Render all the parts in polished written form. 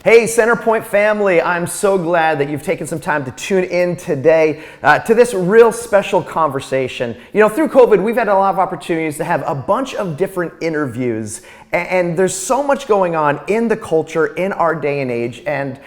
Hey, CenterPoint family, I'm so glad that you've taken some time to tune in today to this real special conversation. You know, through COVID, we've had a lot of opportunities to have a bunch of different interviews, and there's so much going on in the culture in our day and age, and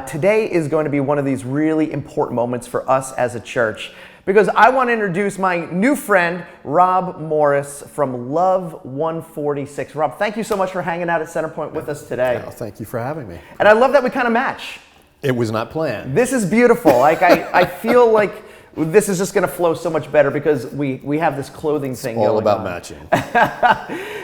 today is going to be one of these really important moments for us as a church. Because I want to introduce my new friend, Rob Morris from Love 146. Rob, thank you so much for hanging out at CenterPoint with us today. Well, thank you for having me. And I love that we kind of match. It was not planned. This is beautiful. Like I feel like this is just going to flow so much better because we have this clothing thing going on. All about matching.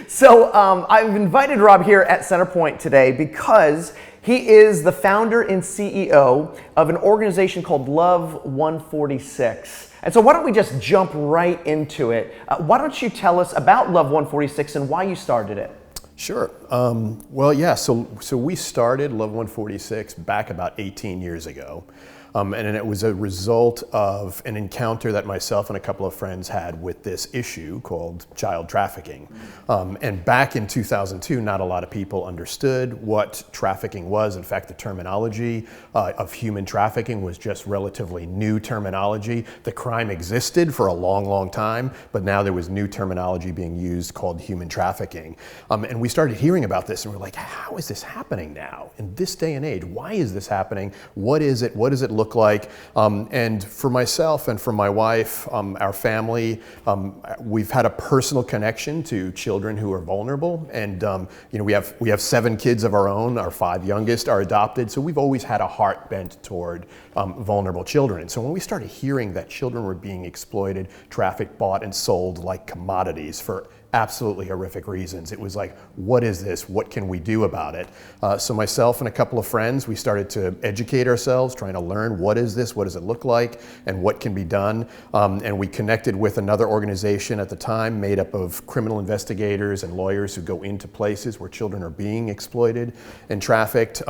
So I've invited Rob here at CenterPoint today because he is the founder and CEO of an organization called Love 146. And so why don't we just jump right into it? Why don't you tell us about Love 146 and why you started it? Sure. So we started Love 146 back about 18 years ago. And it was a result of an encounter that myself and a couple of friends had with this issue called child trafficking. And back in 2002, not a lot of people understood what trafficking was. In fact, the terminology of human trafficking was just relatively new terminology. The crime existed for a long, long time, but now there was new terminology being used called human trafficking. And we started hearing about this and we're like, how is this happening now in this day and age? Why is this happening? What is it? What does it look like? And for myself and for my wife, our family, we've had a personal connection to children who are vulnerable. And we have 7 kids of our own. Our 5 youngest are adopted. So we've always had a heart bent toward vulnerable children. And so when we started hearing that children were being exploited, trafficked, bought, and sold like commodities for absolutely horrific reasons, it was like, what is this? What can we do about it? So myself and a couple of friends, we started to educate ourselves, trying to learn what is this, what does it look like, and what can be done. And we connected with another organization at the time made up of criminal investigators and lawyers who go into places where children are being exploited and trafficked.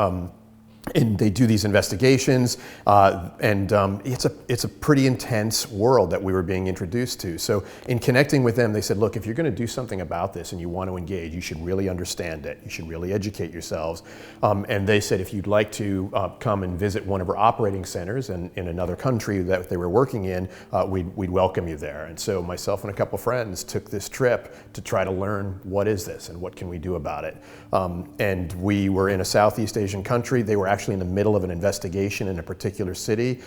And they do these investigations, it's a pretty intense world that we were being introduced to. So in connecting with them, they said, look, if you're going to do something about this and you want to engage, you should really understand it. You should really educate yourselves. And they said, if you'd like to come and visit one of our operating centers in another country that they were working in, we'd welcome you there. And so myself and a couple friends took this trip to try to learn what is this and what can we do about it. And we were in a Southeast Asian country. They were actually in the middle of an investigation in a particular city,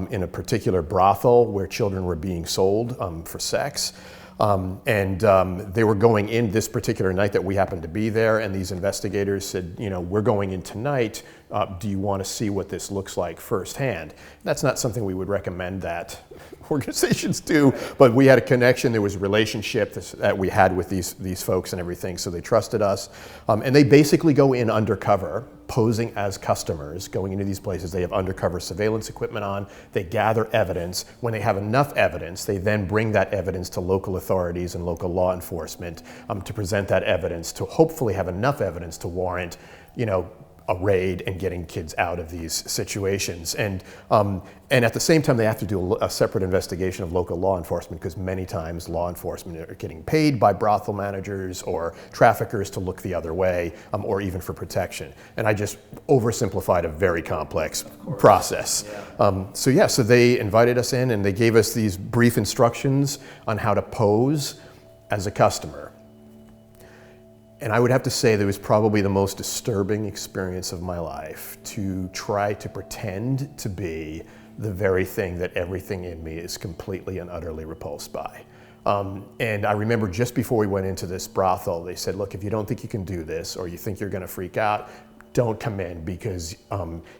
in a particular brothel where children were being sold for sex. They were going in this particular night that we happened to be there, and these investigators said, we're going in tonight. Do you want to see what this looks like firsthand? That's not something we would recommend that organizations do, but we had a connection. There was a relationship that we had with these folks and everything, so they trusted us. And they basically go in undercover, posing as customers, going into these places. They have undercover surveillance equipment on. They gather evidence. When they have enough evidence, they then bring that evidence to local authorities and local law enforcement to present that evidence, to hopefully have enough evidence to warrant, a raid and getting kids out of these situations. And at the same time, they have to do a separate investigation of local law enforcement, because many times law enforcement are getting paid by brothel managers or traffickers to look the other way, or even for protection. And I just oversimplified a very complex process. Yeah. So they invited us in and they gave us these brief instructions on how to pose as a customer. And I would have to say that it was probably the most disturbing experience of my life, to try to pretend to be the very thing that everything in me is completely and utterly repulsed by. And I remember just before we went into this brothel, they said, look, if you don't think you can do this, or you think you're going to freak out, don't come in, because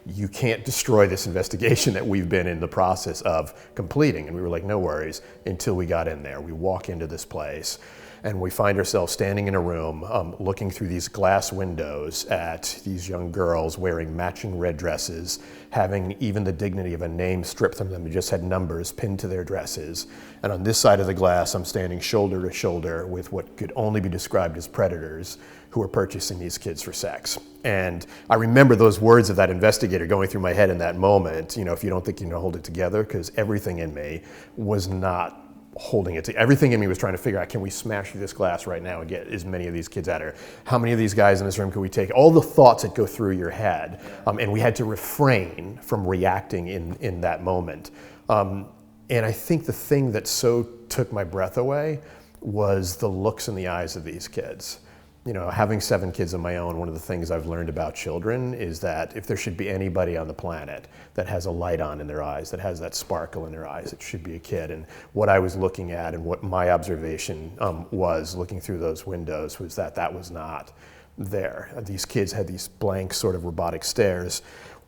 you can't destroy this investigation that we've been in the process of completing. And we were like, no worries, until we got in there. We walk into this place and we find ourselves standing in a room looking through these glass windows at these young girls wearing matching red dresses, having even the dignity of a name stripped from them. They just had numbers pinned to their dresses. And on this side of the glass, I'm standing shoulder to shoulder with what could only be described as predators who are purchasing these kids for sex. And I remember those words of that investigator going through my head in that moment, if you don't think you can hold it together, because everything in me was not holding it. Everything in me was trying to figure out, can we smash through this glass right now and get as many of these kids out of here? How many of these guys in this room could we take? All the thoughts that go through your head. And we had to refrain from reacting in that moment. And I think the thing that so took my breath away was the looks in the eyes of these kids. You know, having 7 kids of my own, one of the things I've learned about children is that if there should be anybody on the planet that has a light on in their eyes, that has that sparkle in their eyes, it should be a kid. And what I was looking at and what my observation was looking through those windows was that that was not there. These kids had these blank sort of robotic stares,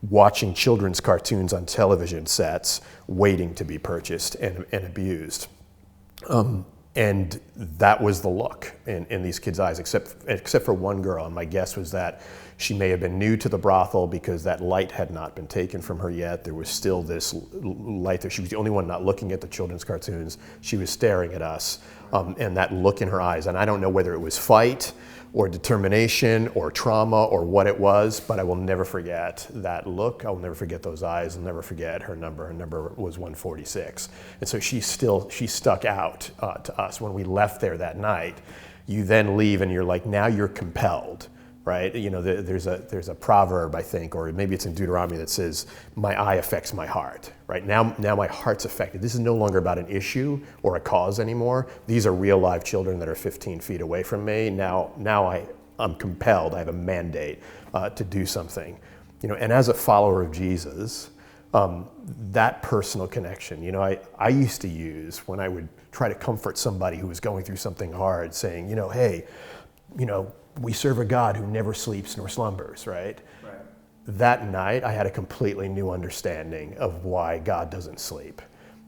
watching children's cartoons on television sets, waiting to be purchased and abused. And that was the look in these kids' eyes, except for one girl. And my guess was that she may have been new to the brothel because that light had not been taken from her yet. There was still this light there. She was the only one not looking at the children's cartoons. She was staring at us, and that look in her eyes. And I don't know whether it was fight or determination or trauma or what it was, but I will never forget that look. I will never forget those eyes. I'll never forget her number. Her number was 146. And so she stuck out to us. When we left there that night, you then leave and you're like, now you're compelled, right? You know, there's a proverb, I think, or maybe it's in Deuteronomy that says, my eye affects my heart, right? Now my heart's affected. This is no longer about an issue or a cause anymore. These are real live children that are 15 feet away from me. Now I'm compelled, I have a mandate to do something. You know, and as a follower of Jesus, that personal connection, you know, I used to use when I would try to comfort somebody who was going through something hard, saying, you know, hey, you know, we serve a God who never sleeps nor slumbers, right? That night, I had a completely new understanding of why God doesn't sleep.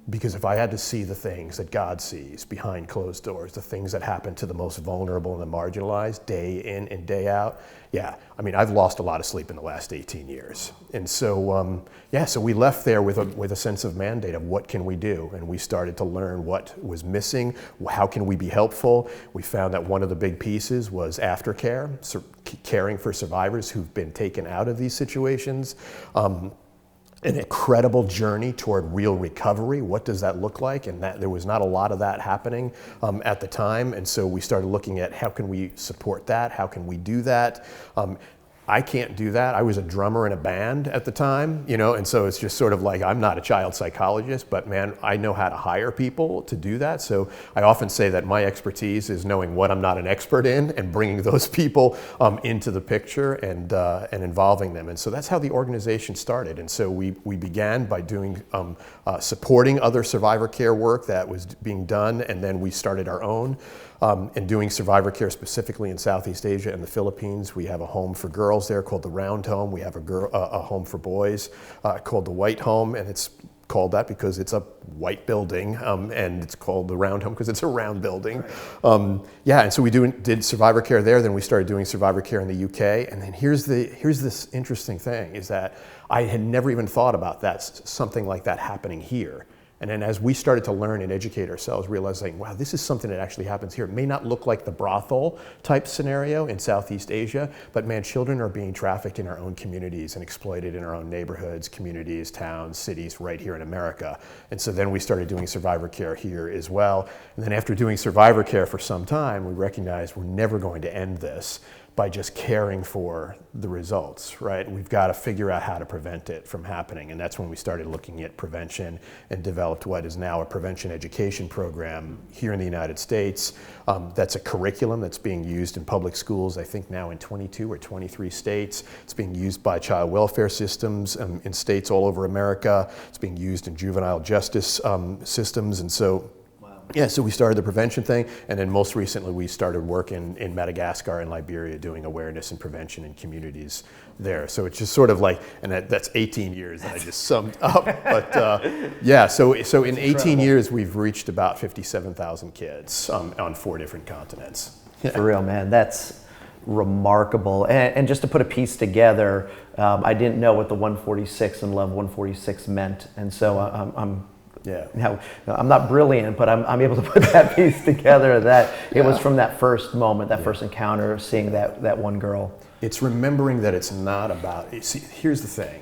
Because if I had to see the things that God sees behind closed doors, the things that happen to the most vulnerable and the marginalized day in and day out, yeah, I mean, I've lost a lot of sleep in the last 18 years. And so, so we left there with a sense of mandate of what can we do? And we started to learn what was missing, how can we be helpful? We found that one of the big pieces was aftercare, caring for survivors who've been taken out of these situations. An incredible journey toward real recovery. What does that look like? And that there was not a lot of that happening at the time. And so we started looking at how can we support that? How can we do that? I can't do that. I was a drummer in a band at the time, you know, and so it's just sort of like, I'm not a child psychologist, but man, I know how to hire people to do that. So I often say that my expertise is knowing what I'm not an expert in and bringing those people into the picture and involving them. And so that's how the organization started. And so we began by doing supporting other survivor care work that was being done, and then we started our own. And doing survivor care specifically in Southeast Asia and the Philippines. We have a home for girls there called the Round Home. We have a home for boys called the White Home, and it's called that because it's a white building, and it's called the Round Home because it's a round building. And so we did survivor care there. Then we started doing survivor care in the UK. And then here's this interesting thing is that I had never even thought about that, something like that happening here. And then as we started to learn and educate ourselves, realizing, wow, this is something that actually happens here. It may not look like the brothel type scenario in Southeast Asia, but man, children are being trafficked in our own communities and exploited in our own neighborhoods, communities, towns, cities, right here in America. And so then we started doing survivor care here as well. And then after doing survivor care for some time, we recognized we're never going to end this by just caring for the results, right? We've got to figure out how to prevent it from happening. And that's when we started looking at prevention and developed what is now a prevention education program here in the United States. That's a curriculum that's being used in public schools, I think now in 22 or 23 states. It's being used by child welfare systems in states all over America. It's being used in juvenile justice systems. And so yeah, so we started the prevention thing, and then most recently we started work in Madagascar and Liberia doing awareness and prevention in communities there. So it's just sort of like, and that's 18 years that I just summed up. But so in 18 years we've reached about 57,000 kids on 4 different continents. For real, man, that's remarkable. And just to put a piece together, I didn't know what the 146 and Love 146 meant, and so now, I'm not brilliant, but I'm able to put that piece together that it was from that first moment, that first encounter, seeing that one girl. It's remembering that it's not about, see, here's the thing.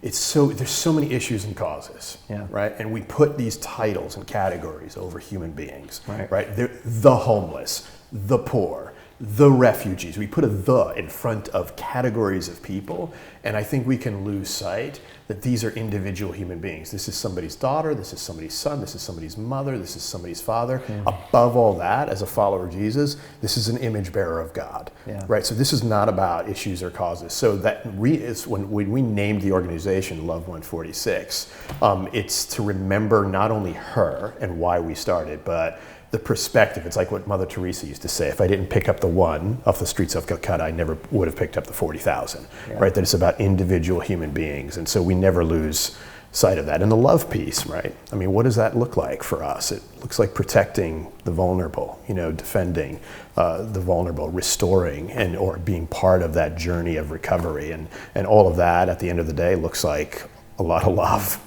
there's so many issues and causes, right? And we put these titles and categories over human beings, right? They're the homeless, the poor, the refugees. We put a "the" in front of categories of people, and I think we can lose sight that these are individual human beings. This is somebody's daughter, this is somebody's son, this is somebody's mother, this is somebody's father. Above all that, as a follower of Jesus, this is an image bearer of God, right? So this is not about issues or causes. So that is when we named the organization Love 146, it's to remember not only her and why we started, but the perspective. It's like what Mother Teresa used to say: if I didn't pick up the one off the streets of Calcutta, I never would have picked up the 40,000, right? That it's about individual human beings. And so we never lose sight of that. And the love piece, right? I mean, what does that look like for us? It looks like protecting the vulnerable, defending the vulnerable, restoring, and or being part of that journey of recovery. And all of that at the end of the day looks like a lot of love.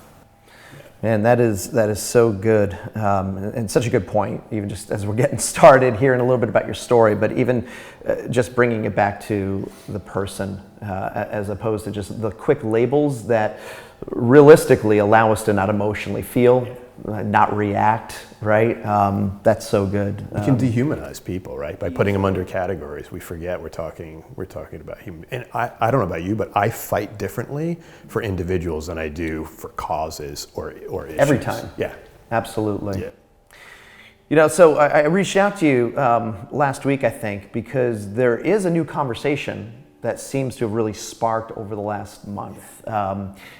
Man, that is so good, and such a good point, even just as we're getting started, hearing a little bit about your story, but even just bringing it back to the person, as opposed to just the quick labels that realistically allow us to not emotionally feel, not react, right? That's so good. We can dehumanize people, right? By putting them under categories. We forget we're talking about human. And I don't know about you, but I fight differently for individuals than I do for causes or issues. Every time. Yeah. Absolutely. Yeah. So I reached out to you last week, I think, because there is a new conversation that seems to have really sparked over the last month.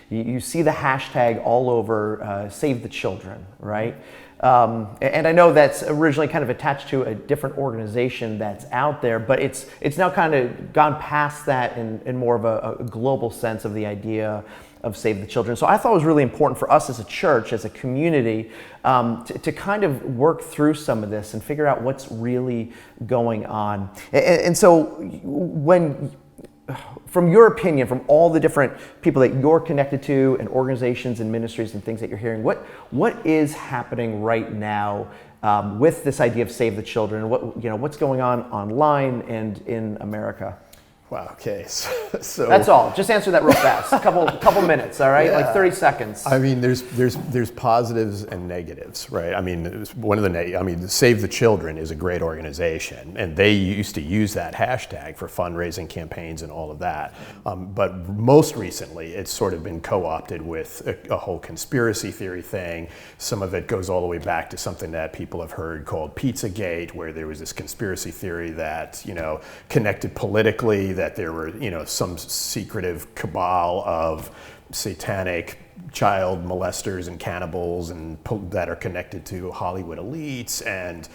You see the hashtag all over, Save the Children, right? And I know that's originally kind of attached to a different organization that's out there, but it's now kind of gone past that in more of a global sense of the idea of Save the Children. So I thought it was really important for us as a church, as a community, to kind of work through some of this and figure out what's really going on. And so from your opinion, from all the different people that you're connected to and organizations and ministries and things that you're hearing, what is happening right now with this idea of Save the Children? What's going on online and in America? Wow. Okay. So that's all. Just answer that real fast. A couple minutes. All right. Yeah. Like 30 seconds. I mean, there's positives and negatives, right? I mean, Save the Children is a great organization, and they used to use that hashtag for fundraising campaigns and all of that. But most recently, it's sort of been co-opted with a whole conspiracy theory thing. Some of it goes all the way back to something that people have heard called Pizzagate, where there was this conspiracy theory that connected politically, that there were, some secretive cabal of satanic child molesters and cannibals and that are connected to Hollywood elites and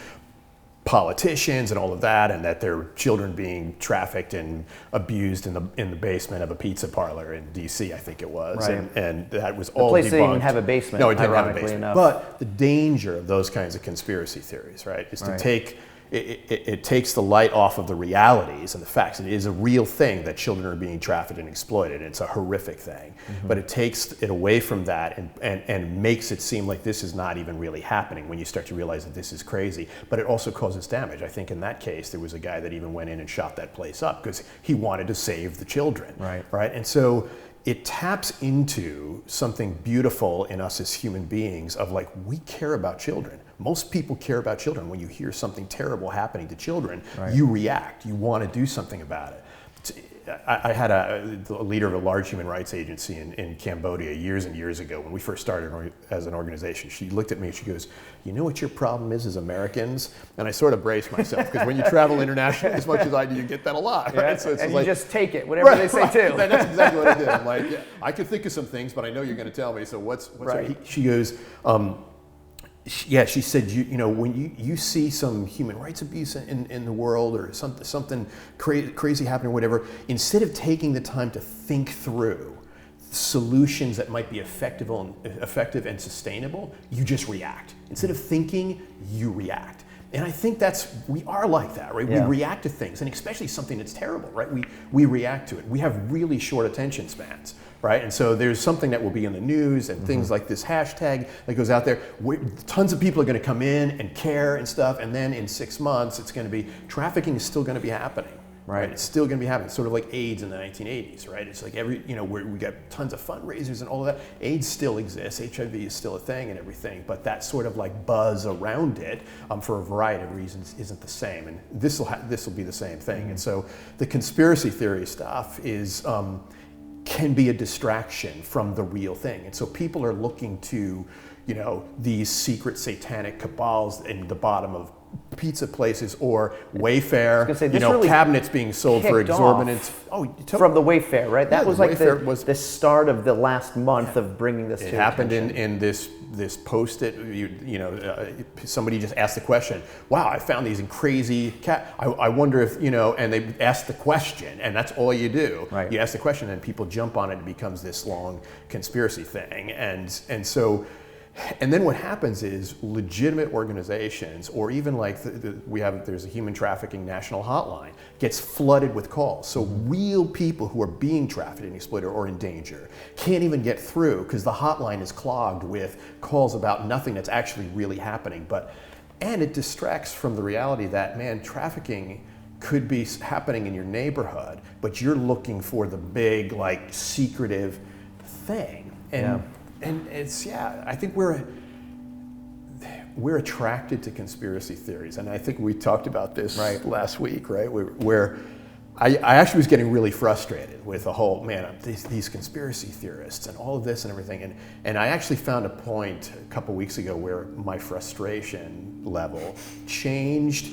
politicians and all of that, and that there were children being trafficked and abused in the basement of a pizza parlor in DC, I think it was. Right. And that was all debunked. The place didn't even have a basement. No, it didn't have a basement. Enough. But the danger of those kinds of conspiracy theories, right, is to take it takes the light off of the realities and the facts. It is a real thing that children are being trafficked and exploited. It's a horrific thing. Mm-hmm. But it takes it away from that and makes it seem like this is not even really happening when you start to realize that this is crazy. But it also causes damage. I think in that case, there was a guy that even went in and shot that place up because he wanted to save the children. Right? And so it taps into something beautiful in us as human beings of like, we care about children. Most people care about children. When you hear something terrible happening to children, you react. You want to do something about it. I had a leader of a large human rights agency in Cambodia years and years ago when we first started as an organization. She looked at me and she goes, "You know what your problem is as Americans?" And I sort of braced myself because when you travel internationally as much as I do, you get that a lot. Yeah. Right? So it's and like, you just take it, whatever they say too. That's exactly what I did. I'm like, I could think of some things, but I know you're going to tell me. So what's right? She goes, she said, when you see some human rights abuse in the world or something crazy happening or whatever, instead of taking the time to think through solutions that might be effective and sustainable, you just react. Instead of thinking, you react. And I think we are like that, right? Yeah. We react to things, and especially something that's terrible, right? We react to it. We have really short attention spans. Right? And so there's something that will be in the news and things like this hashtag that goes out there. Tons of people are going to come in and care and stuff. And then in 6 months, it's going to be, trafficking is still going to be happening. Right. It's still going to be happening. Sort of like AIDS in the 1980s, right? It's like we got tons of fundraisers and all of that. AIDS still exists. HIV is still a thing and everything, but that sort of like buzz around it, for a variety of reasons, isn't the same. And this will be the same thing. Mm-hmm. And so the conspiracy theory stuff is can be a distraction from the real thing. And so people are looking to, these secret satanic cabals in the bottom of pizza places or Wayfair, really cabinets being sold for exorbitant. From the Wayfair, right? That was like Wayfair the start of the last month of bringing this to attention. It happened in this post-it. Somebody just asked the question, wow, I found these in crazy I wonder if, and they asked the question, and that's all you do. Right. You ask the question and people jump on it and it becomes this long conspiracy thing. And then what happens is legitimate organizations, or even like there's a human trafficking national hotline, gets flooded with calls. So real people who are being trafficked and exploited or in danger can't even get through because the hotline is clogged with calls about nothing that's actually really happening. And it distracts from the reality that, man, trafficking could be happening in your neighborhood, but you're looking for the big, like, secretive thing. And it's, I think we're attracted to conspiracy theories. And I think we talked about this last week, right? Where I actually was getting really frustrated with the whole, these conspiracy theorists and all of this and everything. And I actually found a point a couple weeks ago where my frustration level changed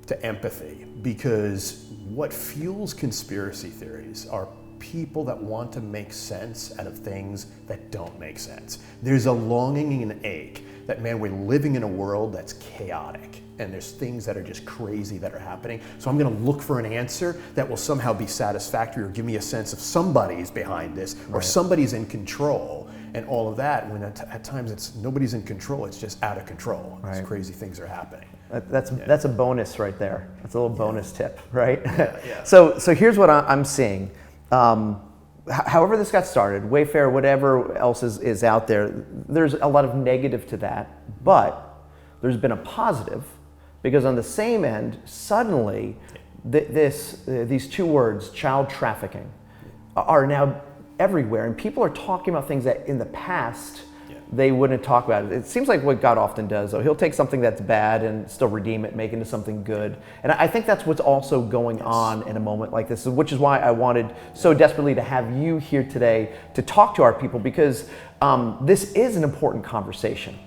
to empathy, because what fuels conspiracy theories are people that want to make sense out of things that don't make sense. There's a longing and an ache that, man, we're living in a world that's chaotic and there's things that are just crazy that are happening. So I'm going to look for an answer that will somehow be satisfactory or give me a sense of somebody's behind this or somebody's in control and all of that. When at times nobody's in control, it's just out of control. Right. These crazy things are happening. That's a bonus right there. That's a little bonus tip, right? Yeah. So here's what I'm seeing. However this got started, Wayfair, whatever else is out there, there's a lot of negative to that, but there's been a positive, because on the same end, suddenly these two words, child trafficking, are now everywhere, and people are talking about things that in the past they wouldn't talk about it. It seems like what God often does, though. He'll take something that's bad and still redeem it, make it into something good. And I think that's what's also going on in a moment like this, which is why I wanted so desperately to have you here today to talk to our people, because this is an important conversation.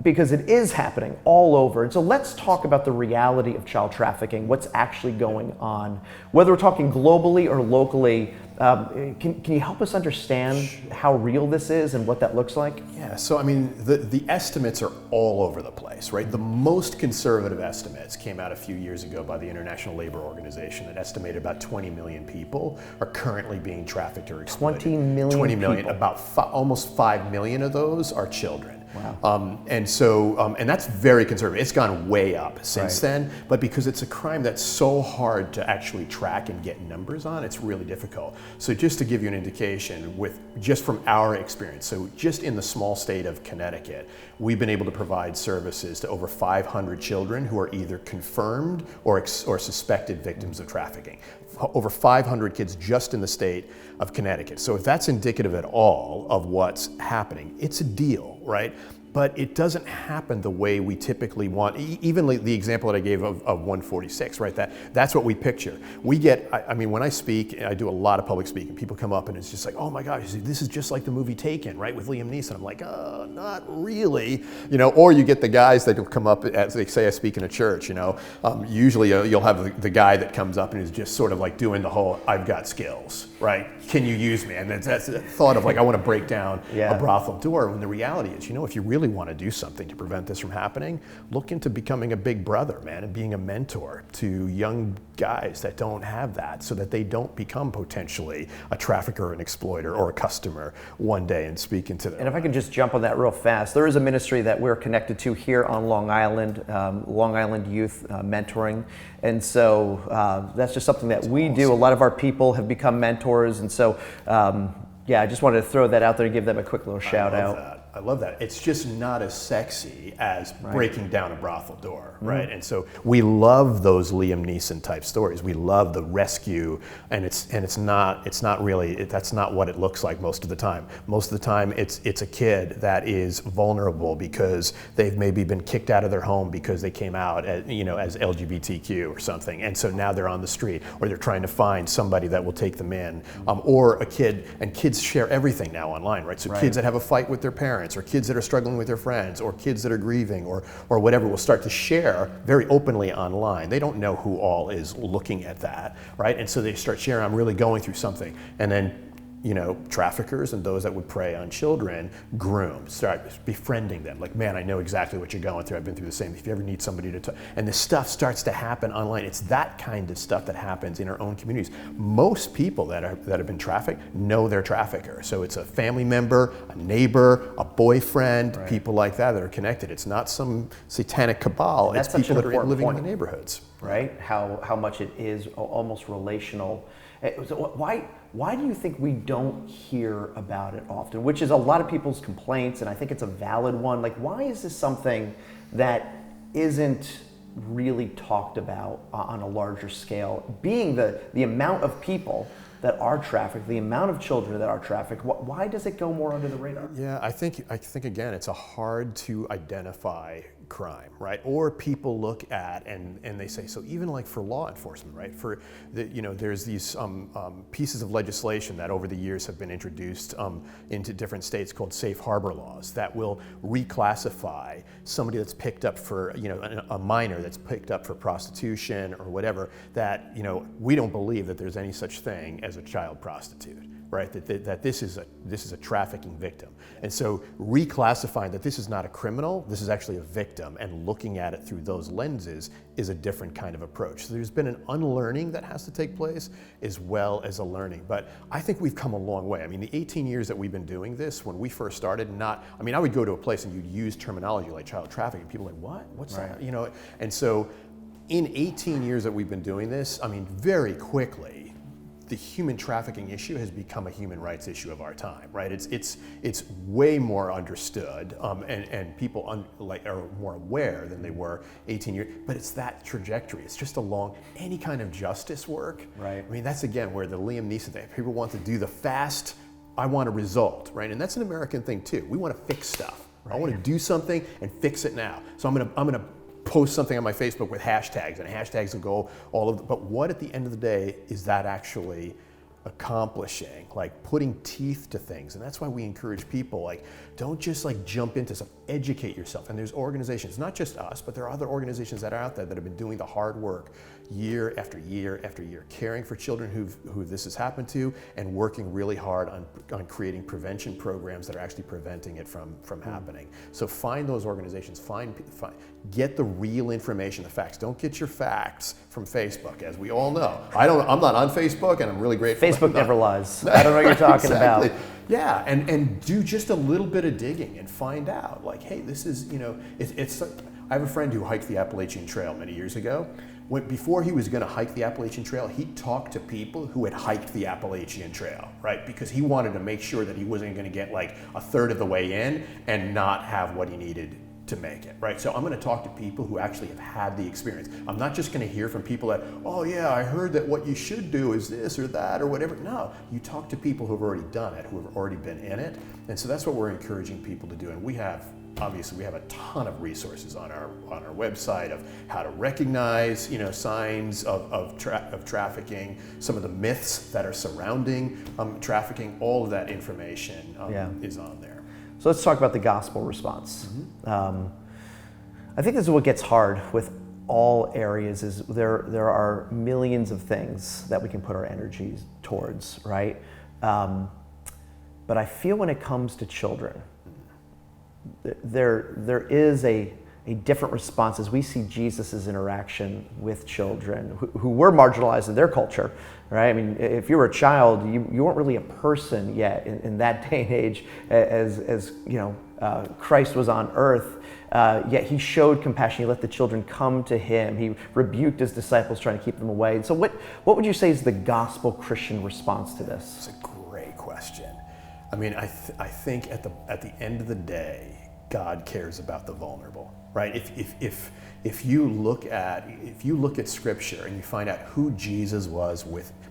Because it is happening all over. And so let's talk about the reality of child trafficking, what's actually going on. Whether we're talking globally or locally, can you help us understand how real this is and what that looks like? Yeah, so I mean, the estimates are all over the place, right? The most conservative estimates came out a few years ago by the International Labor Organization that estimated about 20 million people are currently being trafficked or exploited. 20 million people. About almost 5 million of those are children. Wow. And that's very conservative. It's gone way up since then, but because it's a crime that's so hard to actually track and get numbers on, it's really difficult. So just to give you an indication, just from our experience, so just in the small state of Connecticut, we've been able to provide services to over 500 children who are either confirmed or suspected victims of trafficking. Over 500 kids just in the state of Connecticut. So if that's indicative at all of what's happening, it's a deal, right? But it doesn't happen the way we typically want. Even the example that I gave of 146, right? That's what we picture. We get, when I speak, I do a lot of public speaking. People come up and it's just like, oh my gosh, this is just like the movie Taken, right? With Liam Neeson. I'm like, not really. Or you get the guys that will come up, as they say, I speak in a church, usually you'll have the guy that comes up and is just sort of like doing the whole, I've got skills, right? Can you use me? And that's the thought of like, I want to break down a brothel door, when the reality is, if you really want to do something to prevent this from happening, look into becoming a big brother, man, and being a mentor to young guys that don't have that, so that they don't become potentially a trafficker, an exploiter, or a customer one day, and speak into them. And if I can just jump on that real fast, there is a ministry that we're connected to here on Long Island Youth Mentoring. And so that's just something that we do. A lot of our people have become mentors. And so, I just wanted to throw that out there and give them a quick little shout out. I love that. It's just not as sexy as breaking down a brothel door, right? And so we love those Liam Neeson type stories. We love the rescue, and it's not really that's not what it looks like most of the time. Most of the time, it's a kid that is vulnerable because they've maybe been kicked out of their home because they came out as LGBTQ or something, and so now they're on the street, or they're trying to find somebody that will take them in, or a kid. And kids share everything now online, right? So kids that have a fight with their parents, or kids that are struggling with their friends, or kids that are grieving, or whatever, will start to share very openly online. They don't know who all is looking at that, right? And so they start sharing, I'm really going through something. And then traffickers and those that would prey on children start befriending them. Like, man, I know exactly what you're going through. I've been through the same. If you ever need somebody to talk, and this stuff starts to happen online. It's that kind of stuff that happens in our own communities. Most people that have been trafficked know their trafficker. So it's a family member, a neighbor, a boyfriend, people like that are connected. It's not some satanic cabal. It's people that are living in the neighborhoods. Right? How much it is almost relational. So why do you think we don't hear about it often? Which is a lot of people's complaints, and I think it's a valid one. Like, why is this something that isn't really talked about on a larger scale? Being the amount of people that are trafficked, the amount of children that are trafficked, why does it go more under the radar? Yeah, I think again, it's a hard to identify crime, right? Or people look at and they say, so even like for law enforcement, right? For there's these pieces of legislation that over the years have been introduced into different states called safe harbor laws that will reclassify somebody that's picked up for a minor that's picked up for prostitution or whatever, that we don't believe that there's any such thing as a child prostitute. Right, that this is a trafficking victim, and so reclassifying that this is not a criminal, this is actually a victim, and looking at it through those lenses is a different kind of approach. So there's been an unlearning that has to take place as well as a learning. But I think we've come a long way. I mean, the 18 years that we've been doing this, when we first started, I would go to a place and you'd use terminology like child trafficking, and people are like, what? What's that? And so in 18 years that we've been doing this, very quickly, the human trafficking issue has become a human rights issue of our time, right? It's way more understood, and people are more aware than they were 18 years. But it's that trajectory. It's just any kind of justice work. Right. That's again where the Liam Neeson thing. People want to do the fast. I want a result, right? And that's an American thing too. We want to fix stuff. Right. I want to do something and fix it now. So I'm gonna post something on my Facebook with hashtags, and hashtags will go but what at the end of the day is that actually accomplishing? Like putting teeth to things. And that's why we encourage people, like, don't just jump into stuff, educate yourself. And there's organizations, not just us, but there are other organizations that are out there that have been doing the hard work year after year after year, caring for children who this has happened to, and working really hard on creating prevention programs that are actually preventing it from happening. So find those organizations, get the real information, the facts. Don't get your facts from Facebook, as we all know. I'm not on Facebook, and I'm really grateful. Facebook never lies. I don't know what you're talking exactly. about. Yeah, and do just a little bit of digging and find out, like, hey, this is, I have a friend who hiked the Appalachian Trail many years ago. Before he was going to hike the Appalachian Trail, he talked to people who had hiked the Appalachian Trail, right? Because he wanted to make sure that he wasn't going to get like a third of the way in and not have what he needed to make it, right? So I'm going to talk to people who actually have had the experience. I'm not just going to hear from people that, oh yeah, I heard that what you should do is this or that or whatever. No, you talk to people who have already done it, who have already been in it. And so that's what we're encouraging people to do. And we have a ton of resources on our website of how to recognize, signs of trafficking, some of the myths that are surrounding trafficking. All of that information is on there. So let's talk about the gospel response. I think this is what gets hard with all areas. Is there are millions of things that we can put our energies towards, right? But I feel when it comes to children, there is a different response as we see Jesus's interaction with children who were marginalized in their culture, right? I mean, if you were a child, you weren't really a person yet in that day and age as Christ was on earth. Yet he showed compassion. He let the children come to him. He rebuked his disciples trying to keep them away. So what would you say is the gospel Christian response to this? It's a great question. I mean, I think at the end of the day, God cares about the vulnerable, right? If you look at Scripture and you find out who Jesus was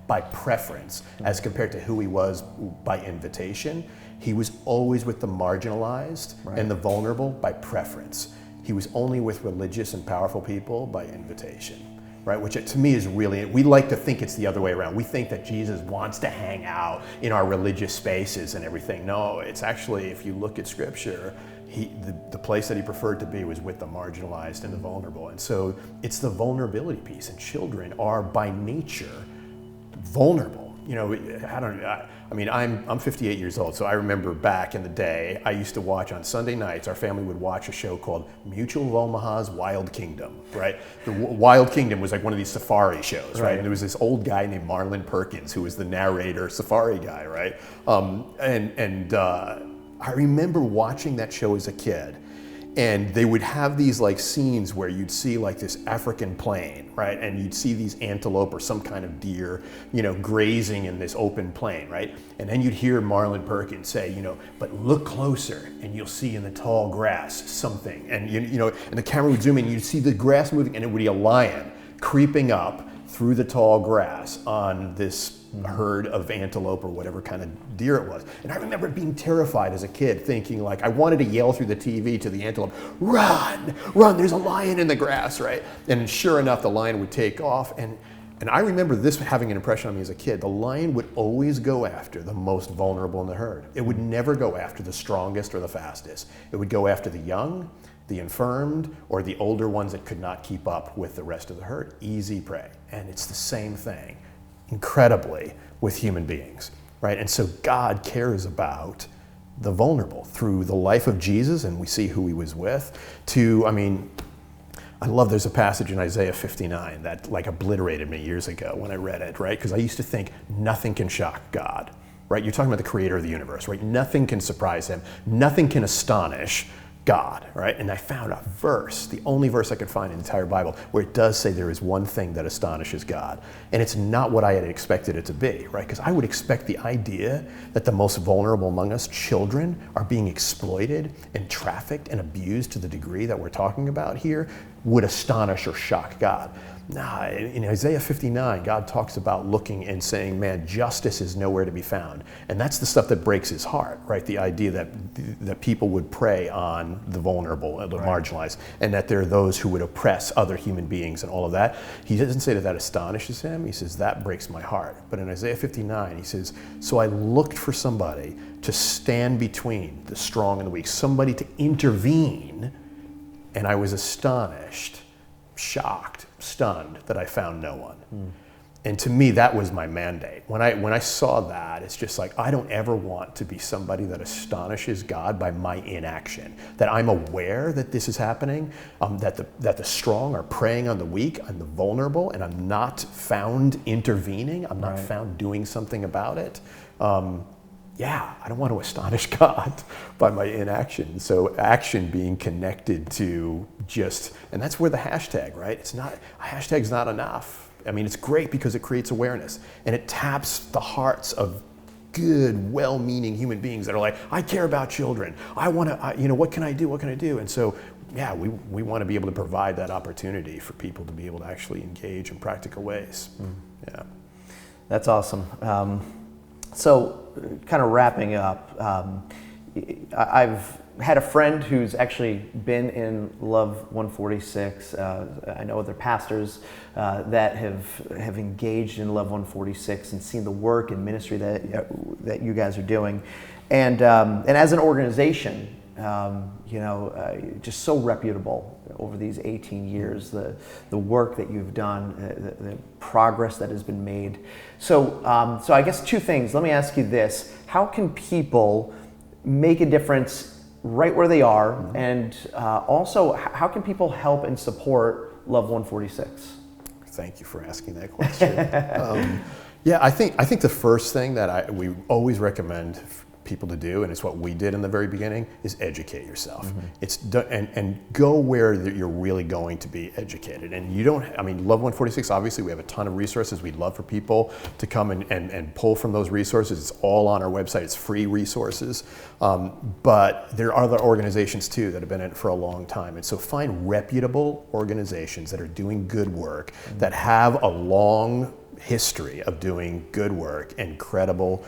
by preference as compared to who he was by invitation, he was always with the marginalized and the vulnerable by preference. He was only with religious and powerful people by invitation. Right, which to me is really, we like to think it's the other way around. We think that Jesus wants to hang out in our religious spaces and everything. No, it's actually, if you look at Scripture, the place that he preferred to be was with the marginalized and the vulnerable. And so it's the vulnerability piece, and children are by nature vulnerable. You know, I mean, I'm 58 years old, so I remember back in the day, I used to watch on Sunday nights, our family would watch a show called Mutual of Omaha's Wild Kingdom, right? The Wild Kingdom was like one of these safari shows, right? And there was this old guy named Marlon Perkins who was the narrator, safari guy, right? I remember watching that show as a kid. And they would have these like scenes where you'd see like this African plain, right? And you'd see these antelope or some kind of deer, you know, grazing in this open plain, right? And then you'd hear Marlon Perkins say, you know, but look closer and you'll see in the tall grass something. And you know, and the camera would zoom in, you'd see the grass moving, and it would be a lion creeping up through the tall grass on this herd of antelope or whatever kind of deer it was. And I remember being terrified as a kid, thinking like, I wanted to yell through the TV to the antelope, run, there's a lion in the grass, right? And sure enough, the lion would take off. And I remember this having an impression on me as a kid. The lion would always go after the most vulnerable in the herd. It would never go after the strongest or the fastest. It would go after the young, the infirmed, or the older ones that could not keep up with the rest of the herd. Easy prey. And it's the same thing, incredibly, with human beings, right? And so God cares about the vulnerable through the life of Jesus, and we see who he was with, I mean, I love there's a passage in Isaiah 59 that like obliterated me years ago when I read it, right? Because I used to think nothing can shock God, right? You're talking about the creator of the universe, right? Nothing can surprise him. Nothing can astonish God, right? And I found a verse, the only verse I could find in the entire Bible, where it does say there is one thing that astonishes God. And it's not what I had expected it to be, right? Because I would expect the idea that the most vulnerable among us, children, are being exploited and trafficked and abused to the degree that we're talking about here, would astonish or shock God. Nah, in Isaiah 59, God talks about looking and saying, man, justice is nowhere to be found. And that's the stuff that breaks his heart, right? The idea that people would prey on the vulnerable and the marginalized, and that there are those who would oppress other human beings and all of that. He doesn't say that astonishes him. He says, that breaks my heart. But in Isaiah 59, he says, so I looked for somebody to stand between the strong and the weak, somebody to intervene, and I was astonished, shocked, stunned that I found no one. And to me, that was my mandate. When I saw that, it's just like, I don't ever want to be somebody that astonishes God by my inaction. That I'm aware that this is happening, that the strong are preying on the weak and the vulnerable, and I'm not found intervening. I'm not found doing something about it. I don't want to astonish God by my inaction. So action being connected to and that's where the hashtag, right? A hashtag's not enough. I mean, it's great because it creates awareness and it taps the hearts of good, well-meaning human beings that are like, I care about children. I want to, what can I do? What can I do? And so, we want to be able to provide that opportunity for people to be able to actually engage in practical ways. Yeah. That's awesome. So kind of wrapping up, I've had a friend who's actually been in Love 146. I know other pastors that have engaged in Love 146 and seen the work and ministry that you guys are doing. And as an organization, just so reputable over these 18 years, the work that you've done, the progress that has been made. So I guess two things. Let me ask you this. How can people make a difference right where they are? And also, how can people help and support Love 146? Thank you for asking that question. I think the first thing that we always recommend people to do, and it's what we did in the very beginning, is educate yourself. And go where you're really going to be educated. And you don't, I mean, Love 146, obviously we have a ton of resources. We'd love for people to come and pull from those resources. It's all on our website. It's free resources. But there are other organizations too that have been in it for a long time. And so find reputable organizations that are doing good work, that have a long history of doing good work and credible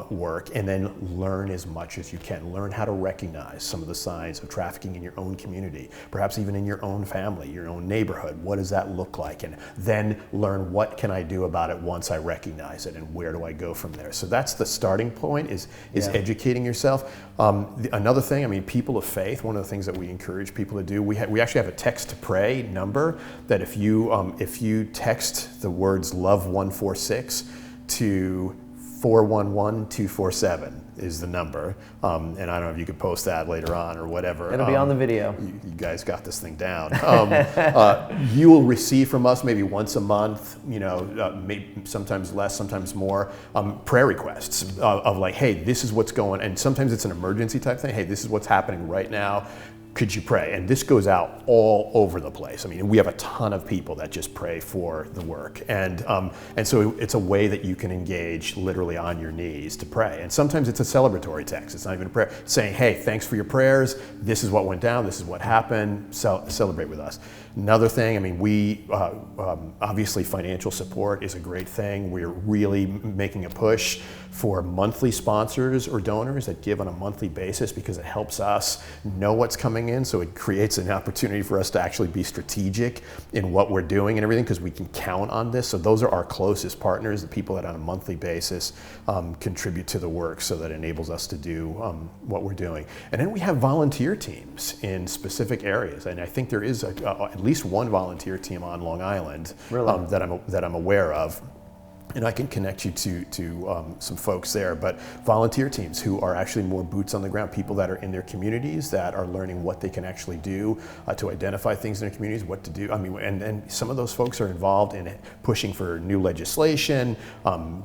work, and then learn as much as you can. Learn how to recognize some of the signs of trafficking in your own community, perhaps even in your own family, your own neighborhood. What does that look like? And then learn, what can I do about it once I recognize it, and where do I go from there? So that's the starting point, is educating yourself. Another thing, I mean, people of faith, one of the things that we encourage people to do, we actually have a text to pray number that if you text the words Love 146 to 411-247 is the number, and I don't know if you could post that later on or whatever. It'll be on the video. You guys got this thing down. You will receive from us maybe once a month, maybe sometimes less, sometimes more, prayer requests of like, hey, this is what's going, and sometimes it's an emergency type thing. Hey, this is what's happening right now. Could you pray? And this goes out all over the place. I mean, we have a ton of people that just pray for the work. And so it's a way that you can engage literally on your knees to pray. And sometimes it's a celebratory text. It's not even a prayer. It's saying, hey, thanks for your prayers. This is what went down. This is what happened. Celebrate with us. Another thing, I mean, we obviously financial support is a great thing. We're really making a push for monthly sponsors or donors that give on a monthly basis, because it helps us know what's coming in. So it creates an opportunity for us to actually be strategic in what we're doing and everything, because we can count on this. So those are our closest partners, the people that on a monthly basis contribute to the work, so that enables us to do what we're doing. And then we have volunteer teams in specific areas. And I think there is at least one volunteer team on Long Island that I'm aware of. And I can connect you to some folks there, but volunteer teams who are actually more boots on the ground, people that are in their communities that are learning what they can actually do to identify things in their communities, what to do. I mean, and some of those folks are involved in pushing for new legislation,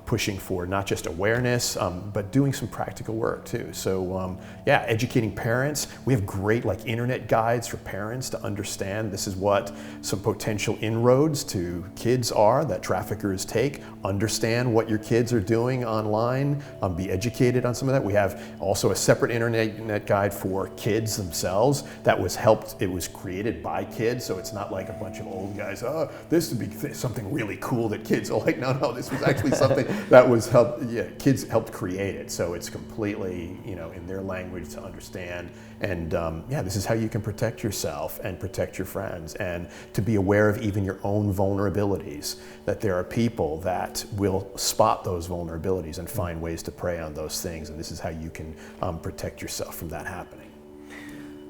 pushing for not just awareness, but doing some practical work too. So educating parents. We have great internet guides for parents to understand this is what some potential inroads to kids are that traffickers take. Understand what your kids are doing online, be educated on some of that. We have also a separate internet guide for kids themselves that was it was created by kids, so it's not like a bunch of old guys, oh, this would be something really cool that kids are like, no, this was actually something that was kids helped create it. So it's completely, in their language to understand. And this is how you can protect yourself and protect your friends, and to be aware of even your own vulnerabilities, that there are people that will spot those vulnerabilities and find ways to prey on those things. And this is how you can protect yourself from that happening.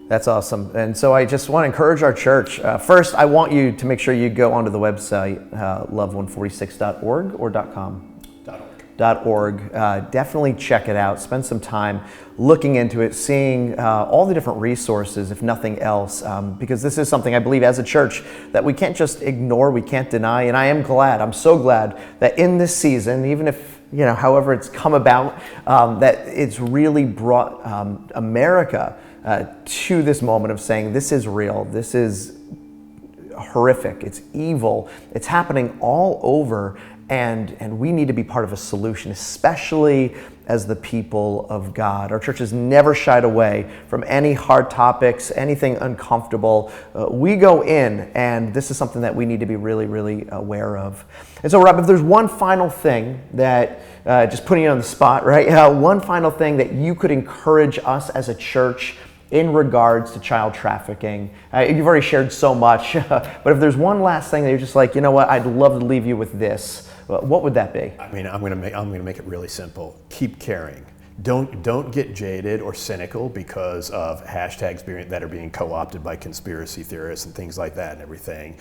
That's awesome. And so I just want to encourage our church. First, I want you to make sure you go onto the website, love146.org or .com. .org. Definitely check it out. Spend some time looking into it, seeing all the different resources, if nothing else, because this is something I believe as a church that we can't just ignore, we can't deny. And I'm so glad that in this season, even if, however it's come about, that it's really brought America to this moment of saying, this is real, this is horrific, it's evil, it's happening all over. And we need to be part of a solution, especially as the people of God. Our church has never shied away from any hard topics, anything uncomfortable. We go in, and this is something that we need to be really, really aware of. And so, Rob, if there's one final thing that, just putting you on the spot, right? One final thing that you could encourage us as a church in regards to child trafficking. You've already shared so much, but if there's one last thing that you're just like, what, I'd love to leave you with this, what would that be? I mean, I'm gonna make it really simple. Keep caring. Don't get jaded or cynical because of hashtags that are being co-opted by conspiracy theorists and things like that and everything.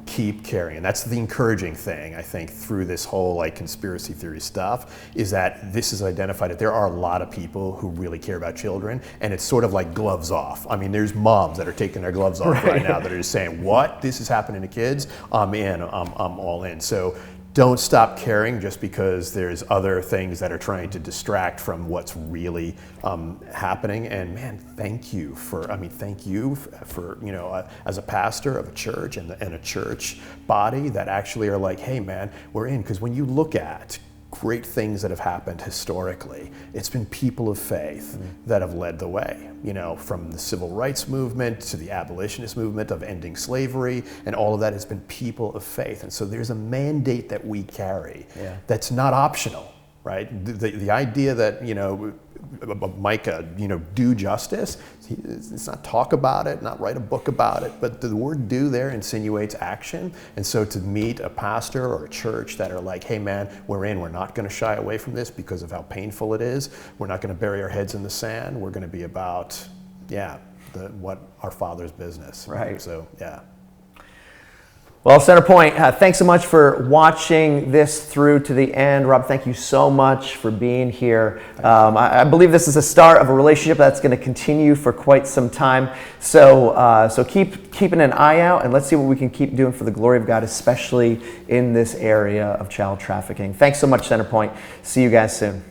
Keep caring, and that's the encouraging thing, I think, through this whole conspiracy theory stuff, is that this is identified that there are a lot of people who really care about children, and it's sort of like gloves off. I mean, there's moms that are taking their gloves off right now that are just saying, what? This is happening to kids? I'm in, I'm all in. So don't stop caring just because there's other things that are trying to distract from what's really happening. And man, thank you for as a pastor of a church and a church body that actually are like, hey man, we're in. Because when you look at great things that have happened historically, it's been people of faith that have led the way. From the civil rights movement to the abolitionist movement of ending slavery, and all of that has been people of faith. And so there's a mandate that we carry that's not optional, right? The idea that, Micah, do justice, it's not talk about it, not write a book about it, but the word do there insinuates action. And so to meet a pastor or a church that are like, hey man, we're not going to shy away from this because of how painful it is. We're not going to bury our heads in the sand. We're going to be about, what our Father's business. Right. So, yeah. Well, CenterPoint, thanks so much for watching this through to the end. Rob, thank you so much for being here. I believe this is the start of a relationship that's going to continue for quite some time. So keep keeping an eye out, and let's see what we can keep doing for the glory of God, especially in this area of child trafficking. Thanks so much, CenterPoint. See you guys soon.